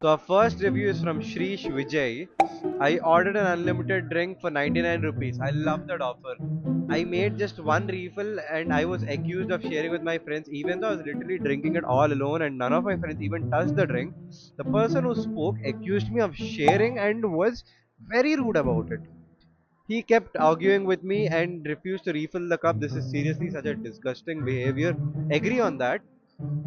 So our first review is from Shrish Vijay. I ordered an unlimited drink for 99 rupees. I love that offer. I made just one refill and I was accused of sharing with my friends even though I was literally drinking it all alone and none of my friends even touched the drink. The person who spoke accused me of sharing and was very rude about it. He kept arguing with me and refused to refill the cup. This is seriously such a disgusting behavior. Agree on that.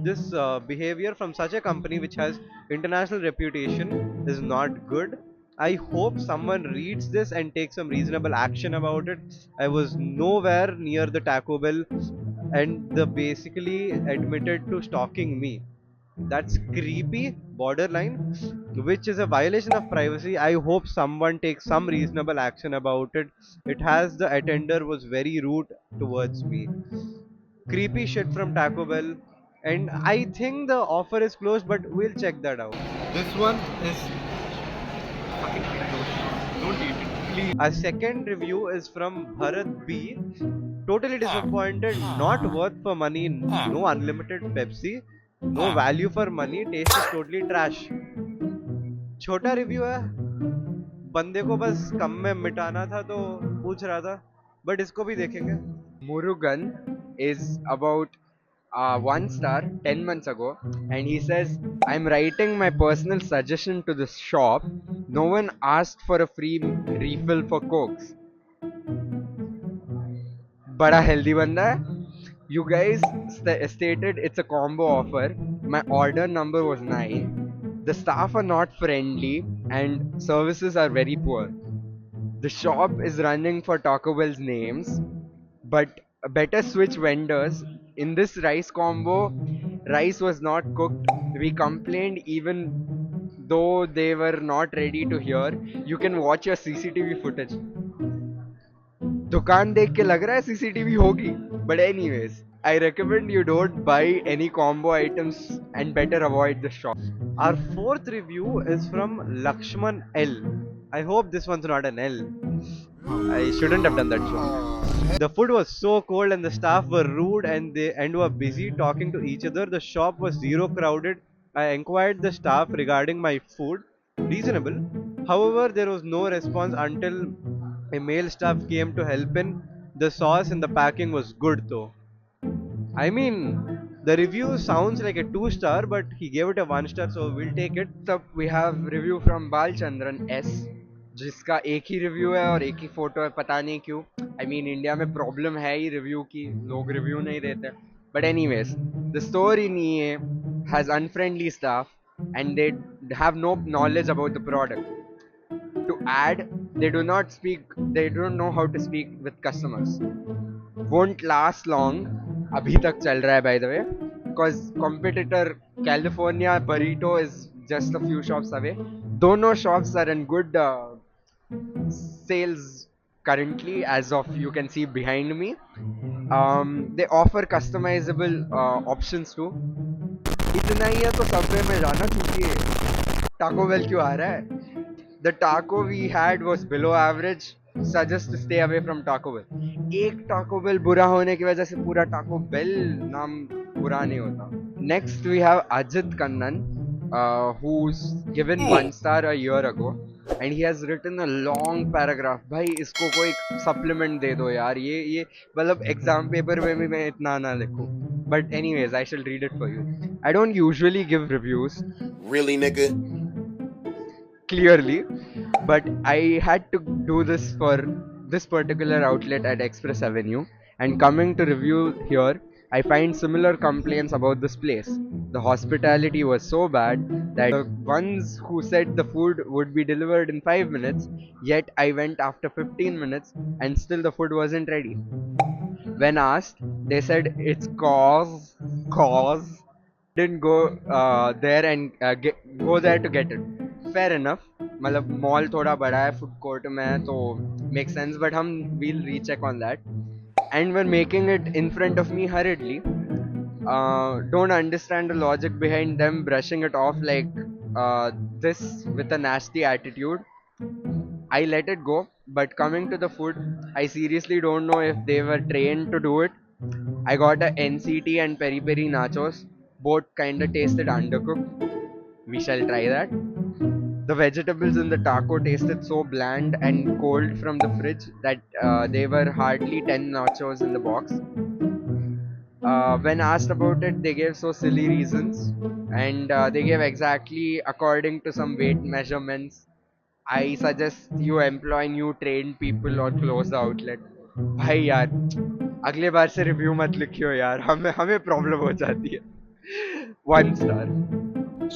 This behavior from such a company which has international reputation is not good. I hope someone reads this and takes some reasonable action about it. I was nowhere near the Taco Bell and they basically admitted to stalking me. That's creepy, borderline, which is a violation of privacy. I hope someone takes some reasonable action about it. It has the attender was very rude towards me. Creepy shit from Taco Bell. And I think the offer is closed, but we'll check that out. This one is fucking closed. Don't eat it, please. Our second review is from Bharat B. Totally disappointed, not worth for money, no unlimited Pepsi, no value for money, taste is totally trash. छोटा review है, बंदे को बस कम में मिटाना था तो पूछ रहा था, बट इसको भी देखेंगे. Murugan is about 1 star 10 months ago, and he says, I'm writing my personal suggestion to this shop. No one asked for a free refill for Cokes. Bada healthy banda hai. You guys stated it's a combo offer. My order number was 9. The staff are not friendly and services are very poor. The shop is running for Taco Bell's names, but better switch vendors. In this rice combo, rice was not cooked. We complained even though they were not ready to hear. You can watch your CCTV footage. दुकान देख के लग रहा है CCTV होगी. But anyways, I recommend you don't buy any combo items and better avoid the shop. Our fourth review is from Lakshman L. I hope this one's not an L. I shouldn't have done that joke. The food was so cold and the staff were rude and were busy talking to each other. The shop was zero crowded. I inquired the staff regarding my food. Reasonable. However, there was no response until a male staff came to help in. The sauce and the packing was good though. I mean, the review sounds like a 2 star, but he gave it a 1 star, so we'll take it. तब we have review from Balchandran S, जिसका एक ही review है और एक ही photo है. पता नहीं क्यों. I mean इंडिया में प्रॉब्लम है ही रिव्यू की, लोग रिव्यू नहीं देते. But anyways, the store in EA has unfriendly staff and they have no knowledge about the product. To add, they don't know how to speak with customers. Won't last long. अभी तक चल रहा है by the way, because competitor California Burrito is just a few shops away. दोनों shops are in good sales currently, as of you can see behind me. They offer customizable options too. इतना ही है तो Subway में जाना, क्योंकि Taco Bell क्यों आ रहा है. The taco we had was below average. Suggest to stay away from Taco Bell. एक Taco Bell बुरा होने की वजह से पूरा Taco Bell नाम बुरा नहीं होता. Next we have Ajit Kannan, who's given 1 star a year ago, and he has written a long paragraph. भाई इसको कोई supplement दे दो यार. ये मतलब exam paper में भी मैं इतना ना लिखूं. But anyways, I shall read it for you. I don't usually give reviews. Really, nigga? Clearly, but I had to do this for this particular outlet at Express Avenue, and coming to review here, I find similar complaints about this place. The hospitality was so bad that the ones who said the food would be delivered in 5 minutes, yet I went after 15 minutes and still the food wasn't ready. When asked, they said it's cause didn't go there and go there to get it. Fair enough. मतलब mall थोड़ा बड़ा है, food court में है, तो make sense. But हम will recheck on that, and we're making it in front of me hurriedly. Don't understand the logic behind them brushing it off like this with a nasty attitude. I let it go, but coming to the food, I seriously don't know if they were trained to do it. I got a NCT and peri peri nachos. Both kinda tasted undercooked. We shall try that. The vegetables in the taco tasted so bland and cold from the fridge that they were hardly 10 nachos in the box. When asked about it, they gave so silly reasons, and they gave exactly according to some weight measurements. I suggest you employ new trained people or close the outlet. भाई यार अगले बार से review मत लिखियो यार हमें हमें problem हो जाती है 1 star.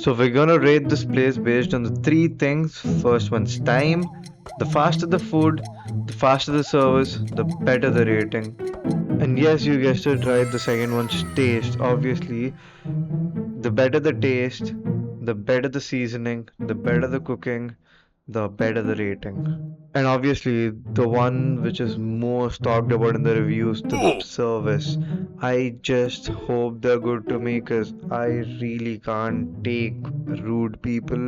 So we're gonna rate this place based on the three things. First one's time. The faster the food, the faster the service, the better the rating. And yes, you guessed it right, the second one's taste. Obviously, the better the taste, the better the seasoning, the better the cooking, the better the rating. And obviously, the one which is most talked about in the reviews, the service. I just hope they're good to me because I really can't take rude people.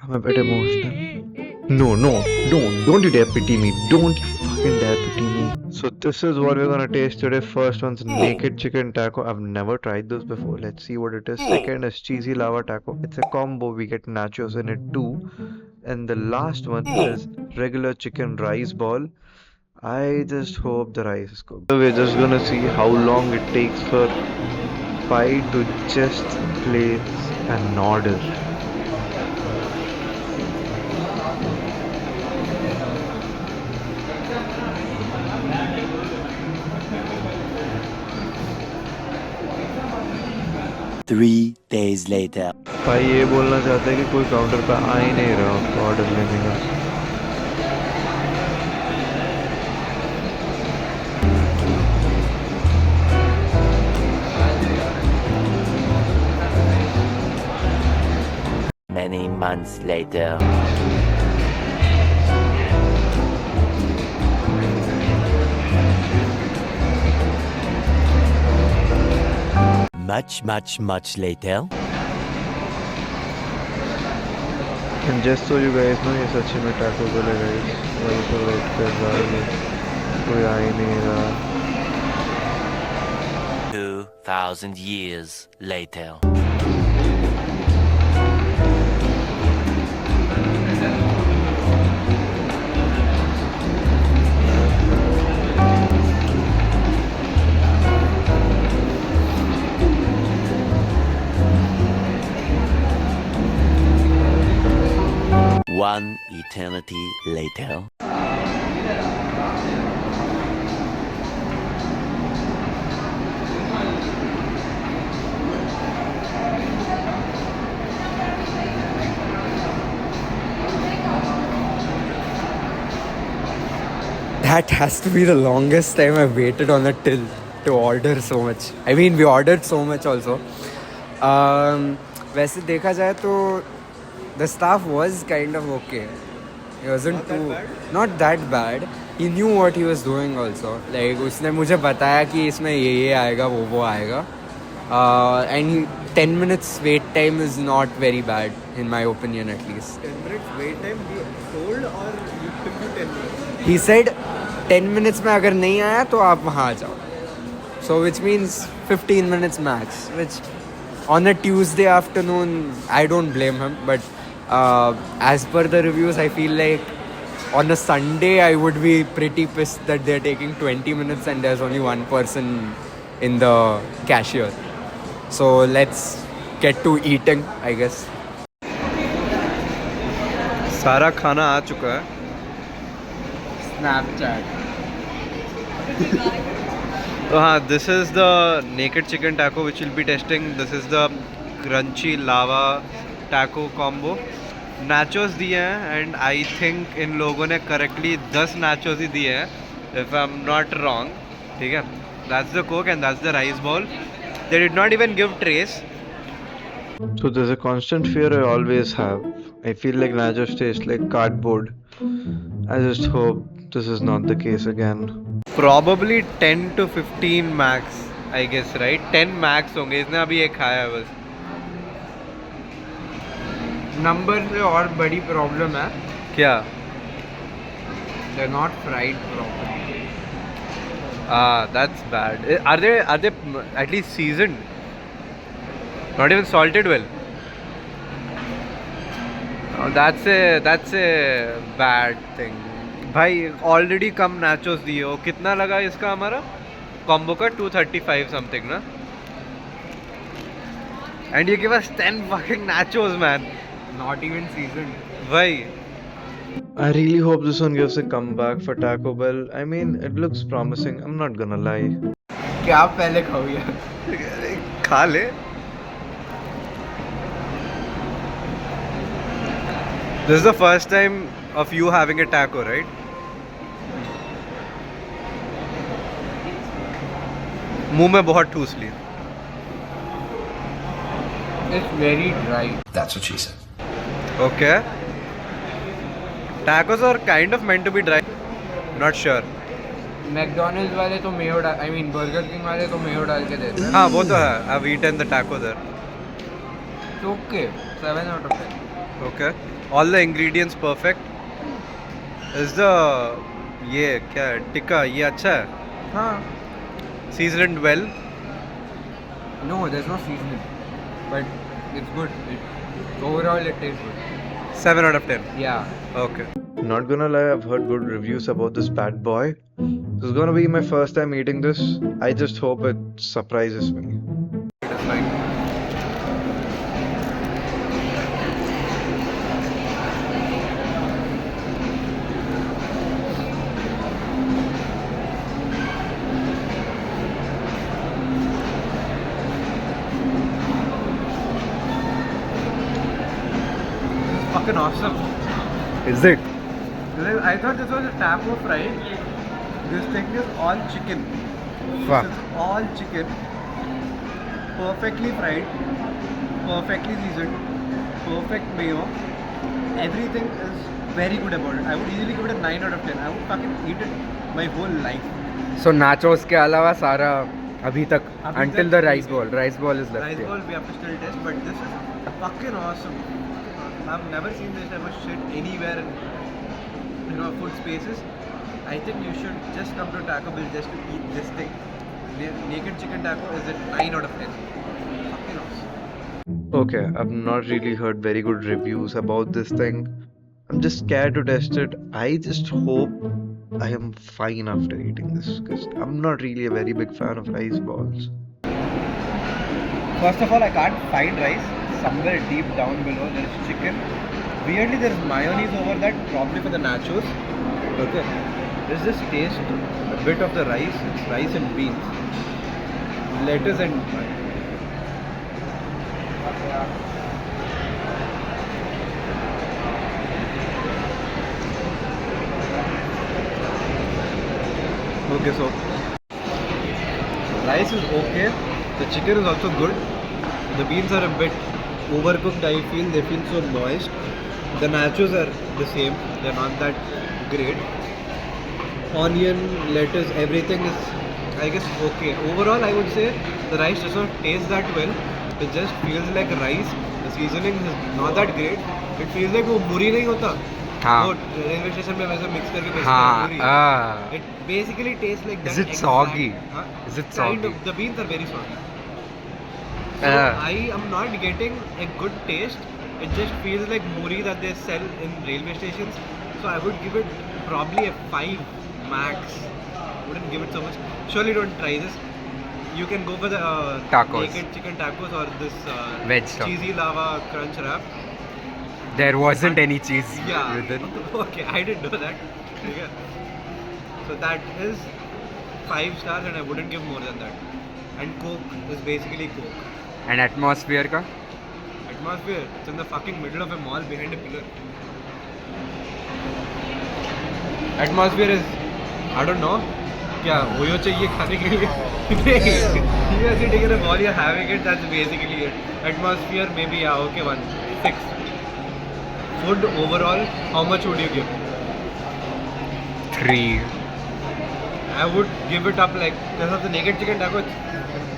I'm a bit emotional. No, don't you dare pity me. Don't you fucking dare pity me. So this is what we're gonna taste today. First one's naked chicken taco. I've never tried this before. Let's see what it is. Second is cheesy lava taco. It's a combo. We get nachos in it too. And the last one is regular chicken rice ball. I just hope the rice is cooked. So we're just gonna see how long it takes for Pi to just place an order. Three days later. भाई ये बोलना चाहते हैं कि कोई counter पे आ ही नहीं रहा उसको ऑर्डर लेने का. Many months later. Much later. And just so you guys know, ये सच्ची में taco Bell है guys. वही तो वेट कर रहा है, कोई आ ही नहीं रहा. 2,000 years later. One eternity later. That has to be the longest time I've waited on a till to order so much. I mean, we ordered so much also. वैसे देखा जाए तो the staff was kind of okay. He wasn't too not that bad. He knew what he was doing also. Like उसने मुझे बताया कि इसमें ये आएगा वो आएगा. And 10 minutes wait time is not very bad in my opinion at least. 10 minutes wait time you told or you took you 10 minutes? He said 10 minutes में अगर नहीं आया तो आप वहाँ आ जाओ. So which means 15 minutes max. Which on a Tuesday afternoon I don't blame him. But as per the reviews I feel like on a Sunday I would be pretty pissed that they're taking 20 minutes and there's only one person in the cashier. So let's get to eating I guess. सारा खाना आ चुका है. Snapchat. तो हाँ, this is the naked chicken taco which we'll be testing. This is the crunchy lava taco combo. Nachos दिए हैं and I think इन लोगों ने correctly 10 nachos ही दिए हैं if I'm not wrong. ठीक है, that's the coke and that's the rice ball. They did not even give trays. So there's a constant fear I always have. I feel like nachos taste like cardboard. I just hope this is not the case again. Probably 10 to 15 max, I guess, right? 10 max होंगे. इसने अभी एक खाया है बस. Number से और बड़ी प्रॉब्लम है. क्या? They're not fried properly. That's bad. Are they at least seasoned? Not even salted well. That's a bad thing. भाई ऑलरेडी कम नाचोस दिए हो. कितना लगा इसका हमारा कॉम्बो का 235 समथिंग ना. And you give us 10 fucking nachos man. Not even seasoned. भाई I really hope this one gives a comeback for Taco Bell. I mean, it looks promising. I'm not gonna lie. क्या पहले खाओ यार. खा ले. This is the first time of you having a taco, right? मुंह में बहुत ठूस ली. It's very dry. Okay. Tacos are kind of meant to be dry. Not sure. McDonald's वाले तो मेयो डाल, I mean बर्गर किंग वाले तो Mayo डाल के देते हैं. हाँ वो तो है. I've eaten the taco there. It's okay. 7 out of 10. Okay. All the ingredients perfect. Is the ये क्या है टिक्का ये अच्छा है. हाँ. Seasoned well. No, there's no seasoning. But it's good. Overall it tastes good. 7 out of 10. Yeah. Okay. Not gonna lie, I've heard good reviews about this bad boy. This is gonna be my first time eating this. I just hope it surprises me. It is fine. Fucking awesome. Is it? I thought this was a taco fry. This thing is all chicken. Fuck. This is all chicken. Perfectly fried. Perfectly seasoned. Perfect mayo. Everything is very good about it. I would easily give it a 9 out of 10. I would fucking eat it my whole life. So nachos के अलावा सारा अभी तक अभी until तक the amazing. rice ball is left. Rice here. ball we have to still test, but this is fucking awesome. I've never seen this type of shit anywhere in food spaces. I think you should just come to Taco Bell just to eat this thing. Naked chicken taco is a 9 out of 10. Fucking awesome. Okay, I've not really heard very good reviews about this thing. I'm just scared to test it. I just hope I am fine after eating this because I'm not really a very big fan of rice balls. First of all, I can't find rice. Somewhere deep down below there is chicken. Weirdly, there is mayonnaise over that, probably for the nachos. Okay. Let's just taste a bit of the rice. It's rice and beans. Lettuce and okay, so rice is okay. The chicken is also good. The beans are a bit overcooked. I feel they feel so moist. The nachos are the same. They're not that great. Onion, lettuce, everything is, I guess, okay. Overall, I would say the rice does not taste that well. It just feels like rice. The seasoning is not that great. It feels like वो muri नहीं होता. हाँ. वो railway station में वैसे mix करके बेचते हैं हाँ. पूरी. It basically tastes like that. Is it exact- soggy? Huh? Is it Kind soggy? of. The beans are very soggy. So I am not getting a good taste. It just feels like muri that they sell in railway stations. So I would give it probably a 5 max. Wouldn't give it so much. Surely don't try this. You can go for the Tacos. naked chicken tacos or this Veg stuff. cheesy lava crunch wrap. There wasn't any cheese Yeah. with it. Okay, I didn't know that. Okay. So that is 5 stars and I wouldn't give more than that. And Coke is basically Coke. And atmosphere का? Atmosphere, it's in the fucking middle of a mall behind a pillar. Atmosphere is, I don't know, क्या OYO चाहिए खाने के लिए? You are sitting in a mall, you're having it, that's basically it. Atmosphere, maybe, yeah, okay, 1, 6. Food overall, how much would you give? 3. I would give it up like, because of the naked chicken taco, it's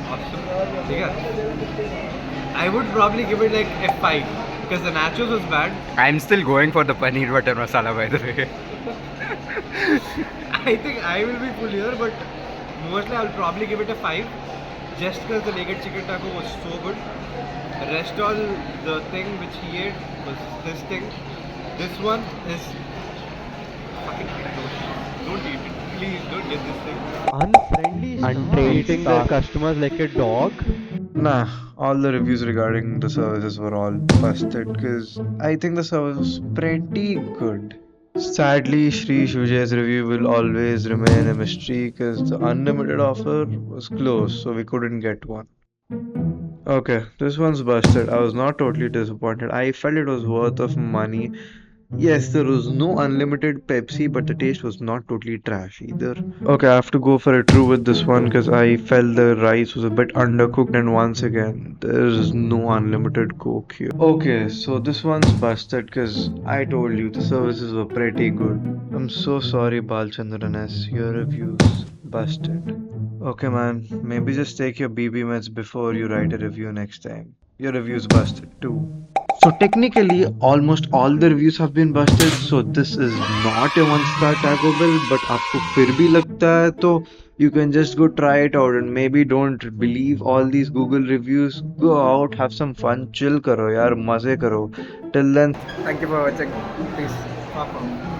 awesome. Yeah. I would probably give it like a 5, because the nachos was bad. I'm still going for the paneer butter masala, by the way. I think I will be full here, but mostly I'll probably give it a 5. just because the naked chicken taco was so good. The rest all, the thing which he ate was this thing. This one is fucking don't eat it. Please don't get this thing. Unfriendly staff. Treating their customers like a dog. Nah, all the reviews regarding the services were all busted because I think the service was pretty good. Sadly, Shri Vijay's review will always remain a mystery because the unlimited offer was closed, so we couldn't get one. Okay, this one's busted. I was not totally disappointed. I felt it was worth of money. Yes, there was no unlimited Pepsi, but the taste was not totally trash either. Okay, I have to go for a true with this one because I felt the rice was a bit undercooked, and once again, there is no unlimited Coke here. Okay, so this one's busted because I told you the services were pretty good. I'm so sorry, Balchandran S. Your review's busted. Okay, man, maybe just take your BB meds before you write a review next time. Your review's busted too. So technically, almost all the reviews have been busted. So this is not a 1-star Taco Bell, but आपको फिर भी लगता है तो you can just go try it out and maybe don't believe all these Google reviews. Go out, have some fun, chill करो यार, मजे करो. Till then, Thank you for watching. Peace.